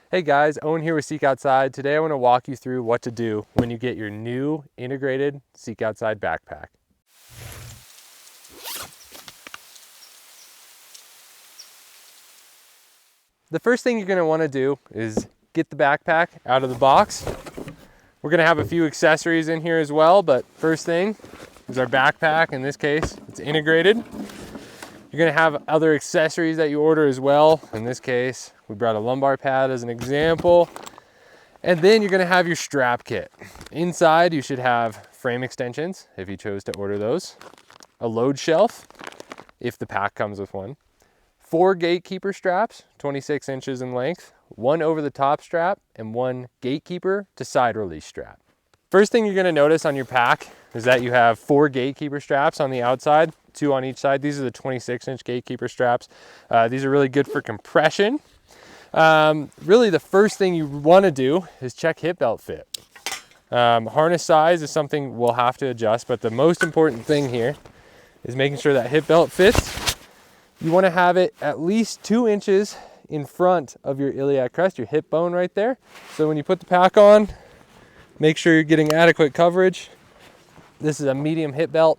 Hey guys, Owen here with Seek Outside. Today I want to walk you through what to do when you get your new integrated Seek Outside backpack. The first thing you're going to want to do is get the backpack out of the box. We're going to have a few accessories in here as well, but first thing is our backpack. In this case, it's integrated. You're going to have other accessories that you order as well. In this case, we brought a lumbar pad as an example. And then you're going to have your strap kit. Inside, you should have frame extensions, if you chose to order those, a load shelf, if the pack comes with one, 4 gatekeeper straps, 26 inches in length, 1 over the top strap, and 1 gatekeeper to side release strap. First thing you're going to notice on your pack is that you have 4 gatekeeper straps on the outside, 2 on each side. These are the 26-inch gatekeeper straps. These are really good for compression. Really the first thing you want to do is check hip belt fit. Harness size is something we'll have to adjust, but the most important thing here is making sure that hip belt fits. You want to have it at least 2 inches in front of your iliac crest, your hip bone right there. So when you put the pack on, make sure you're getting adequate coverage. This is a medium hip belt,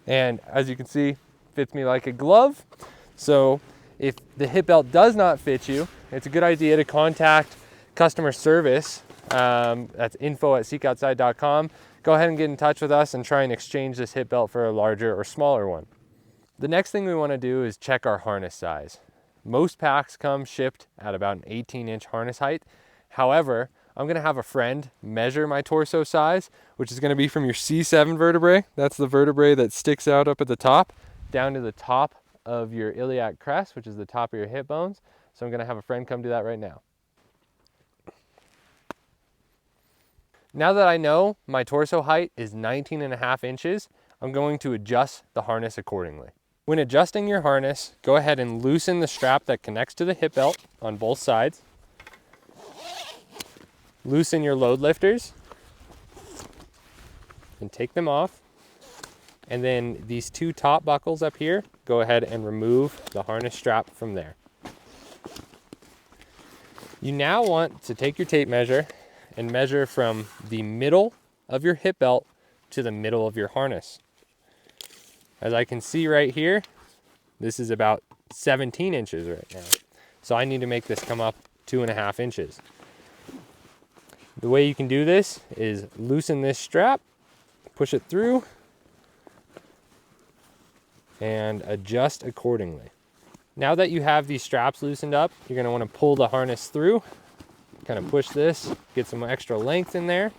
and as you can see, fits me like a glove. So if the hip belt does not fit you, it's a good idea to contact customer service. That's info@seekoutside.com. Go ahead and get in touch with us and try and exchange this hip belt for a larger or smaller one. The next thing we want to do is check our harness size. Most packs come shipped at about an 18-inch harness height. However, I'm going to have a friend measure my torso size, which is going to be from your C7 vertebrae. That's the vertebrae that sticks out up at the top, down to the top of your iliac crest, which is the top of your hip bones. So I'm going to have a friend come do that right now. Now that I know my torso height is 19.5 inches, I'm going to adjust the harness accordingly. When adjusting your harness, go ahead and loosen the strap that connects to the hip belt on both sides. Loosen your load lifters and take them off. And then these 2 top buckles up here, go ahead and remove the harness strap from there. You now want to take your tape measure and measure from the middle of your hip belt to the middle of your harness. As I can see right here, this is about 17 inches right now. So I need to make this come up 2.5 inches. The way you can do this is loosen this strap, push it through, and adjust accordingly. Now that you have these straps loosened up, you're going to want to pull the harness through, kind of push this, get some extra length in there,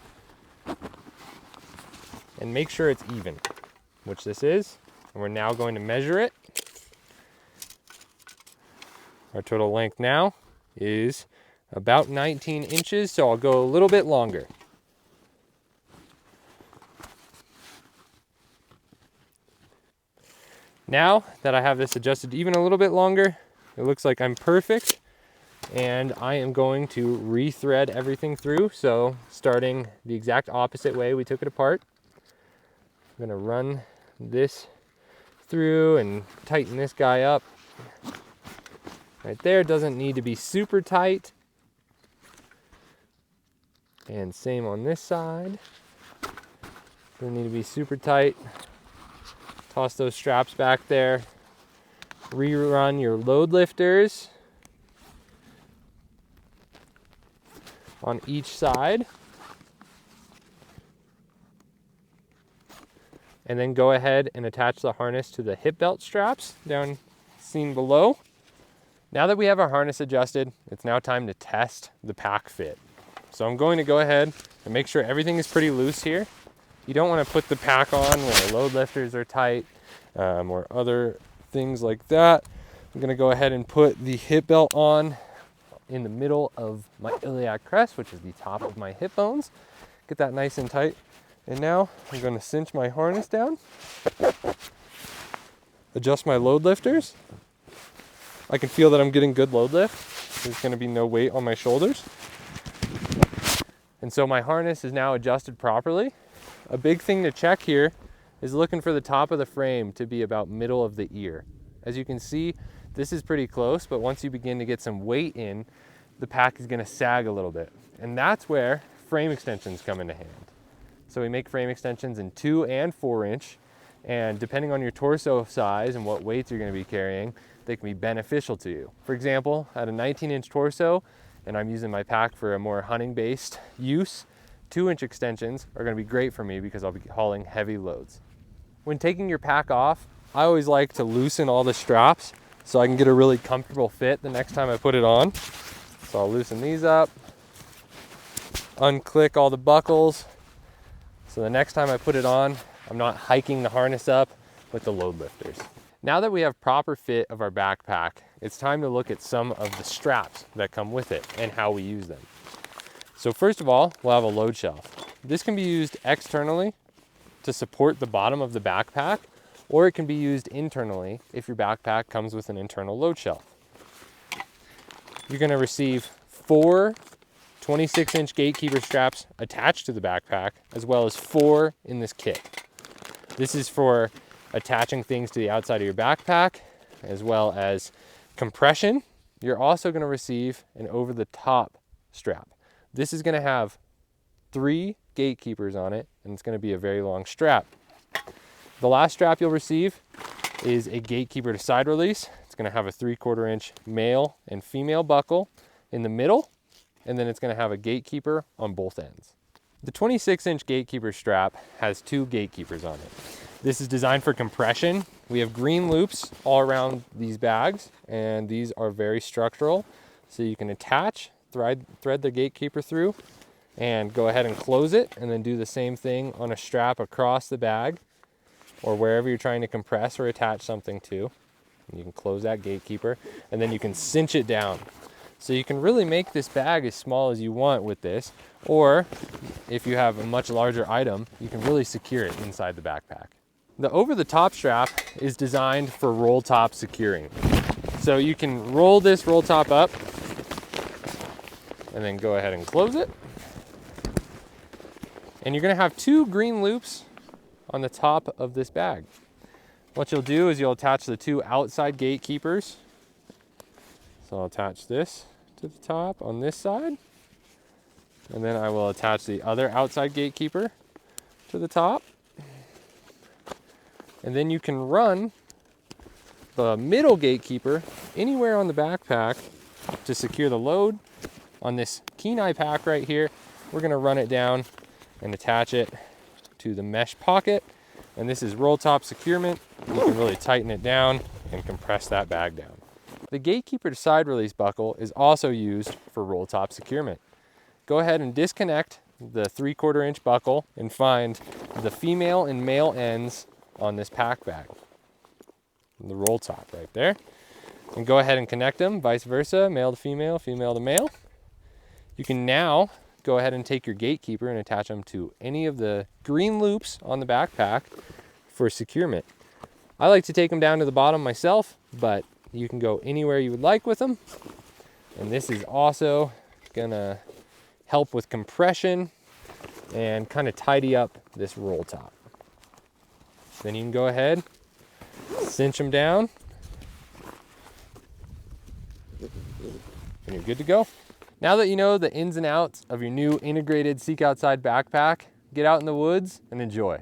and make sure it's even, which this is. And we're now going to measure it. Our total length now is about 19 inches, so I'll go a little bit longer. Now that I have this adjusted even a little bit longer, it looks like I'm perfect, and I am going to re-thread everything through. So starting the exact opposite way we took it apart, I'm gonna run this through and tighten this guy up. Right there, doesn't need to be super tight. And same on this side. Doesn't need to be super tight. Toss those straps back there. Rerun your load lifters on each side. And then go ahead and attach the harness to the hip belt straps down seen below. Now that we have our harness adjusted, it's now time to test the pack fit. So I'm going to go ahead and make sure everything is pretty loose here. You don't want to put the pack on when the load lifters are tight or other things like that. I'm going to go ahead and put the hip belt on in the middle of my iliac crest, which is the top of my hip bones. Get that nice and tight. And now I'm going to cinch my harness down, adjust my load lifters. I can feel that I'm getting good load lift. There's going to be no weight on my shoulders. And so my harness is now adjusted properly. A big thing to check here is looking for the top of the frame to be about middle of the ear. As you can see, this is pretty close, but once you begin to get some weight in, the pack is gonna sag a little bit. And that's where frame extensions come into hand. So we make frame extensions in 2 and 4 inch, and depending on your torso size and what weights you're gonna be carrying, they can be beneficial to you. For example, at a 19-inch torso, and I'm using my pack for a more hunting-based use, 2-inch extensions are gonna be great for me because I'll be hauling heavy loads. When taking your pack off, I always like to loosen all the straps so I can get a really comfortable fit the next time I put it on. So I'll loosen these up, unclick all the buckles, so the next time I put it on, I'm not hiking the harness up with the load lifters. Now that we have proper fit of our backpack, it's time to look at some of the straps that come with it and how we use them. So first of all, we'll have a load shelf. This can be used externally to support the bottom of the backpack, or it can be used internally if your backpack comes with an internal load shelf. You're gonna receive 4 26-inch gatekeeper straps attached to the backpack, as well as 4 in this kit. This is for attaching things to the outside of your backpack, as well as compression. You're also gonna receive an over-the-top strap. This is gonna have 3 gatekeepers on it, and it's gonna be a very long strap. The last strap you'll receive is a gatekeeper to side release. It's gonna have a 3/4 inch male and female buckle in the middle, and then it's gonna have a gatekeeper on both ends. The 26-inch gatekeeper strap has 2 gatekeepers on it. This is designed for compression. We have green loops all around these bags, and these are very structural. So you can attach, thread the gatekeeper through, and go ahead and close it, and then do the same thing on a strap across the bag, or wherever you're trying to compress or attach something to. And you can close that gatekeeper, and then you can cinch it down. So you can really make this bag as small as you want with this, or if you have a much larger item, you can really secure it inside the backpack. The over-the-top strap is designed for roll top securing. So you can roll this roll top up and then go ahead and close it. And you're gonna have 2 green loops on the top of this bag. What you'll do is you'll attach the 2 outside gatekeepers. So I'll attach this to the top on this side, and then I will attach the other outside gatekeeper to the top. And then you can run the middle gatekeeper anywhere on the backpack to secure the load. On this Kenai pack right here, we're gonna run it down and attach it to the mesh pocket. And this is roll top securement. You can really tighten it down and compress that bag down. The gatekeeper to side release buckle is also used for roll top securement. Go ahead and disconnect the 3/4 inch buckle and find the female and male ends on this pack bag. The roll top right there. And go ahead and connect them, vice versa, male to female, female to male. You can now go ahead and take your gatekeeper and attach them to any of the green loops on the backpack for securement. I like to take them down to the bottom myself, but you can go anywhere you would like with them. And this is also gonna help with compression and kind of tidy up this roll top. Then you can go ahead, cinch them down, and you're good to go. Now that you know the ins and outs of your new integrated Seek Outside backpack, get out in the woods and enjoy.